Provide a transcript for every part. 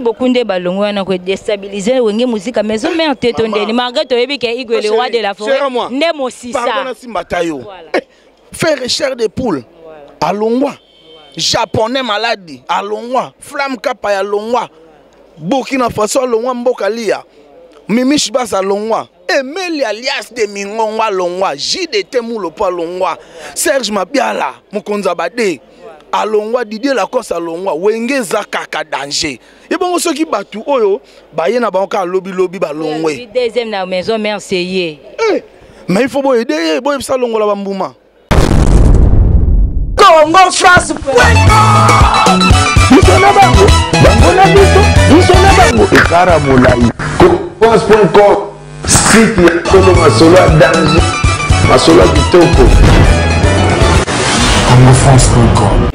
Beaucoup de ballons on a déstabilisé wenge musique à maison mais en tête on dit malgré tout ebi que Igwe le roi de la forêt ndemo aussi ça faire cher des poules à Longwa japonais maladie à Longwa flamme kapa ya Longwa Burkina Faso Longwa mbokalia Mimish Basa Longwa Emeli alias de Mingongwa Longwa JDT Moulopa Longwa Serge Mabiala Mukonza Bade Alongwa Didier Lacoste Alongwa Wenge Zakaka danger. Et bon ceux qui battent oyo baye na banka lobby ba longwe. Deuxième na maison merci. Mais il faut aider boy ça longo la bambuma. Congo France. Nisona bango. Bango na biso. Nisona bango. Karamolai. France.com site ya Kolo Masolo danger. Masolo kitoko. CongoFrance.com.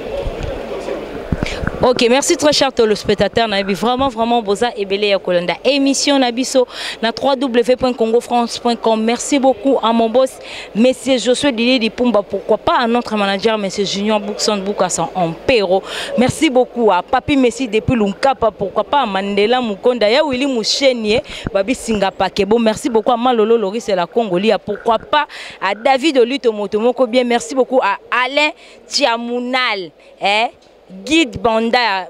Ok, merci très cher téléspectateurs. Vraiment boza et belé ya kolanda. Émission Nabiso na www.congofrance.com. Merci beaucoup à mon boss, monsieur Josué Dili Dipumba. Pourquoi pas à notre manager, monsieur Junior Boukson Boukassan en Péro. Merci beaucoup à Papi Messi depuis Lunkapa. Pourquoi pas à Mandela Mukonda, ya Willy Mouchenier, Babi Singapakebo. Merci beaucoup à Malolo Loris et la Congolia. Pourquoi pas à David Olito Motomoko. Bien, merci beaucoup à Alain Tiamounal. Guide Bandar,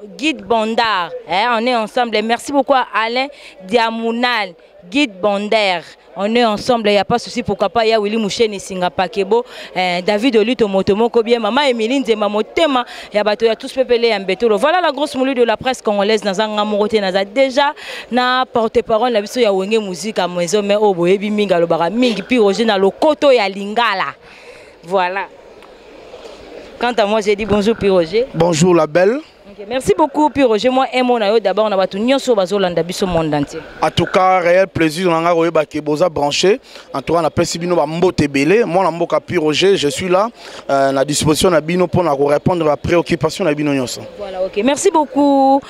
on est ensemble. Merci beaucoup à Alain Diamounal, Guide Bandar. On est ensemble, il n'y a pas de souci. Pourquoi pas, il y a Willy Mouchen et Singapakebo, David Olito Motomoko, bien, Maman Emeline Zema Motema, il y a tous pépélés en bétolo. Voilà la grosse moulue de la presse congolaise dans un amoroté. Déjà, na porte-parole, la biso ya wenge musique à maison, mais au boebi minga lo bara mingi, puis Roger na lo koto ya lingala. Voilà. Quant à moi, j'ai dit bonjour Piroger. Bonjour la belle. Okay, merci beaucoup Piroger. Moi et mon ayo d'abord on a battu nyonso bazolanda biso monde entier. En tout cas, réel plaisir on a royeba ke boza branché. En tout cas, on a pesi bino ba mbote belé. Moi na mboka Piroger, je suis là à disposition na bino pour répondre à la préoccupation na bino nyonso. Voilà, OK. Merci beaucoup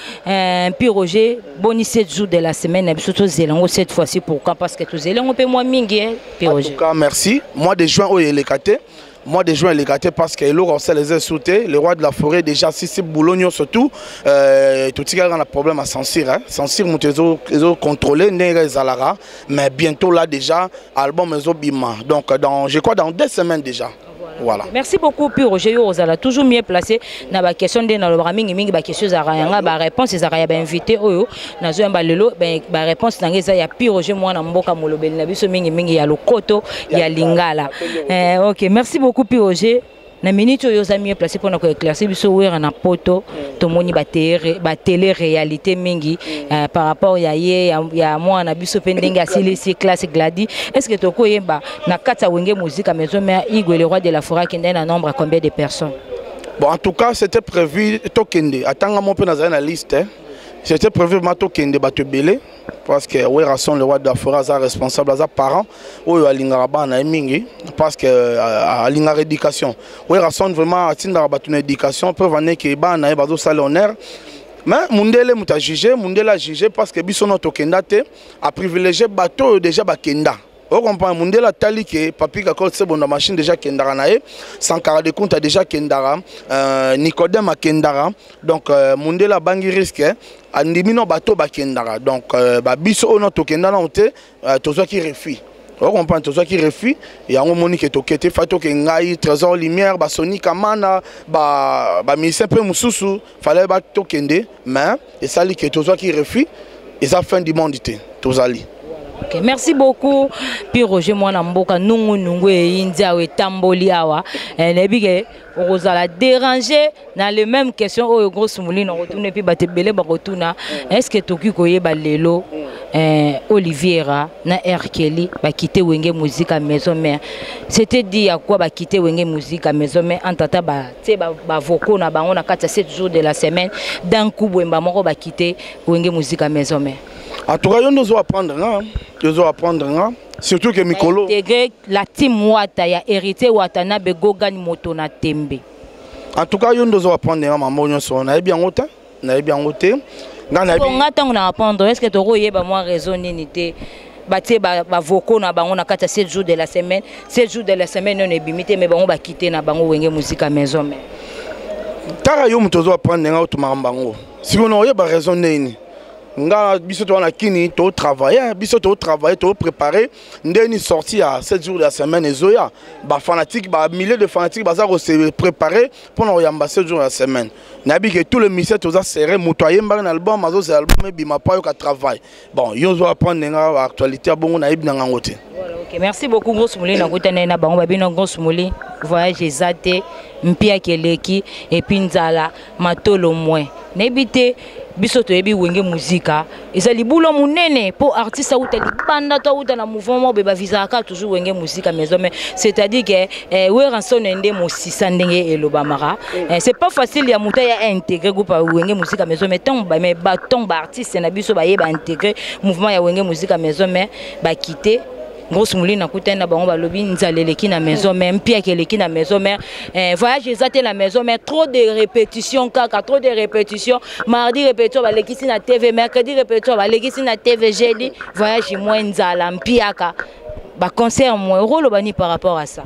Piroger. Boni 7 jours de la semaine na biso to zelango cette fois-ci pourquoi parce que to zelango pe moi mingi Piroger. En tout cas, merci. Moi de juin au Elekate. Moi, des gens les gâtés parce que l'eau les a sautés. Le roi de la forêt, déjà, si c'est Boulogno surtout, tout ce qui a un problème à Sansir. Sansir, ils ont contrôlé, mais bientôt là, déjà, album est bima. Donc, je crois dans 2 semaines déjà. Voilà. Merci beaucoup Piroger Ozala toujours mieux placé na ba question de na lo mingi ba question za rayanga ba réponse za raya ba invité oyo na zo ba lelo ba réponse na ngeza ya Piroger mwana mboka molobeli na biso mingi ya lokoto ya lingala. OK, merci beaucoup Piroger. Na minute oyo za mieux placé pour na ko éclaircir biso wera na poto to moni ba télé réalité mingi par rapport ya mwana biso pendenge asili si classe gladi. Est-ce que toko yeba na kata wenge musique à maison mais Igwe le roi de la forêt qui est un nombre à combien de personnes? Bon, en tout cas, c'était prévu tokende. Attends mon peu dans la liste. C'était prévu ma tokende ba te belé parce que ouais rason le roi de la forêt est responsable as parents ou alingara na mingi parce que alingara éducation ouais rason vraiment atinda ba tune éducation peut venir que ba na ba do salonnaire mais mundele muta juger mundela juger parce que biso no tokenda te a privilégier bateau déjà ba kenda. Vous comprenez, Mundela tali que papi kakol c'est bon la machine déjà kendara nae, Sankara de compte a déjà kendara, Nicodème a kendara, donc Mundela bangi risque, andimino bateau ba kendara, donc biso ono to kendara onte, tozo qui refuse. Vous comprenez, tozo qui refuse, et en moni que tokete fato que ngai trésor lumière, ba Sony Kamana, ba ministère peu mususu, fallait ba tokende, mais et ça li que tozo qui refuse, et ça fin du monde ité, tozali. Okay, merci beaucoup Piroger mwana mboka nungu india we tamboli awa nebike ozala déranger dans les mêmes questions au grosse moulin on retourne puis batebele ba retourna est-ce que toki koyeba lelo Oliviera na Erkeli ba quitter wenge musique à maison mère c'était dit à quoi ba quitter wenge musique à maison mère en tata ba te ba voko na bango na 7 jours de la semaine dans kubwemba moko ba quitter wenge musique à maison mère. En tout cas, on doit apprendre, surtout que Mikolo. La team Wata, ya hérité Watana Begogan Motona Tembe. En tout cas, on doit apprendre, maman, on a bien ôté. On a bien ôté. On a apprendre, est-ce que tu as moi raison n'était baté ba voko na bango na 7 jours de la semaine. 7 jours de la semaine, on est bimité, mais on va quitter na bango wenge musique à maison. Tara yo mutozo apprendre nga otumara bango. Si on a raison nini. nga biso to na kini to travailler biso to travailler to préparer ndeni sorti à 7 jours de la semaine ezoya ba fanatique ba milliers de fanatiques baza ko se préparer pour na yamba 7 jours de la semaine nabi que tout le ministère toza serré motoyer mba na album azo c'est album bima pa yo ka travail bon yo zo apprendre nga actualité bongo na ibina ngote. Voilà, OK, merci beaucoup Grosse Mouli na kutana na bango babino Grosse Mouli voyage ezate mpia keleki et puis nzala matolo moins nebité biso to yebi wenge muzika ezali bulo munene pour artiste auta libanda to auta na mouvement be ba visa ka toujours wenge muzika maison mais c'est-à-dire que we ranson ndé mo sisa ndenge elobamara c'est pas facile ya muta ya intégrer groupe wenge muzika maison mais tant ba mais baton ba artiste na biso ba yeba intégrer mouvement ya wenge muzika maison mais ba quitter Grosse Mouli na kutana bango balobi nzaleleki na maison même pia keleki na maison mère voyage ezate la maison mais trop de répétitions kaka trop de répétitions mardi répétition balekisi na TV mercredi répétition balekisi na TV jeudi voyage moins nzala mpiaka ba concert moins rolo bani par rapport à ça.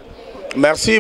Merci.